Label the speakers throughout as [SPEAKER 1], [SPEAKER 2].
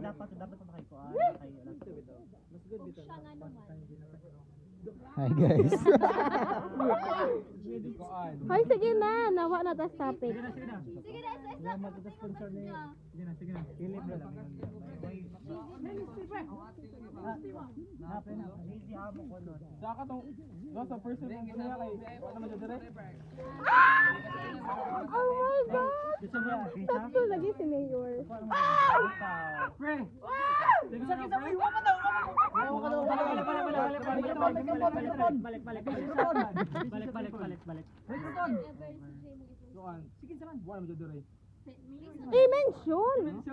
[SPEAKER 1] dapat makikuan kay mas good dito.
[SPEAKER 2] Hi guys.
[SPEAKER 3] Hoy, sige na. Nawa na tas topic.
[SPEAKER 1] Sige na. Wala magta-sponsor ni. Sige na. Ilip na lang yun. Napre na. Easy amo ko nun.
[SPEAKER 4] Saka tong sa first time ko niya kay wala man dire.
[SPEAKER 3] Oh my God!
[SPEAKER 1] Gusto mo yung pizza?
[SPEAKER 3] Tatlo lagi si Mayor.
[SPEAKER 4] Pre.
[SPEAKER 1] Sakit mo, iwan ka daw. Balik.
[SPEAKER 4] Kuan. Sige saman. Wala man dire.
[SPEAKER 3] I-mention!
[SPEAKER 1] Si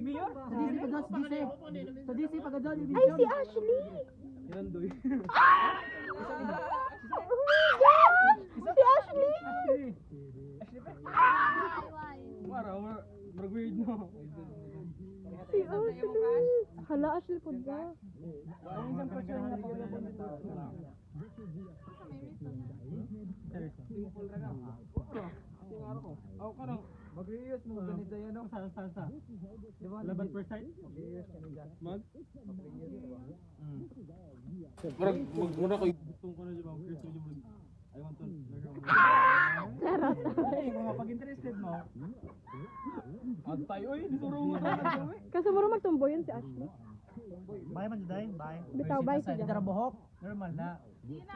[SPEAKER 1] Mayor? Sa DC pagadol.
[SPEAKER 3] Ay, si Ashley!
[SPEAKER 4] Irandoy.
[SPEAKER 3] Oh my God! Si Ashley!
[SPEAKER 4] Wala weird no.
[SPEAKER 3] Si Ashley! Hala, Ashley po ba?
[SPEAKER 4] Ang isang question nga pa wala dito. Ako karang mag-reuse mo ganito yan no.
[SPEAKER 1] Sa. Laban per side?
[SPEAKER 4] Mag? Muna ko gusto ko na dyan mag-reuse mo dyan. I want to
[SPEAKER 3] Charot.
[SPEAKER 1] Mga pag-interested mo.
[SPEAKER 4] Antay, oy, nisurong mo na
[SPEAKER 3] Kaso mo magtumbo yun si Ashley.
[SPEAKER 1] Bye man, Juday. Bye.
[SPEAKER 3] Bitaw, bye siya.
[SPEAKER 1] Normal na.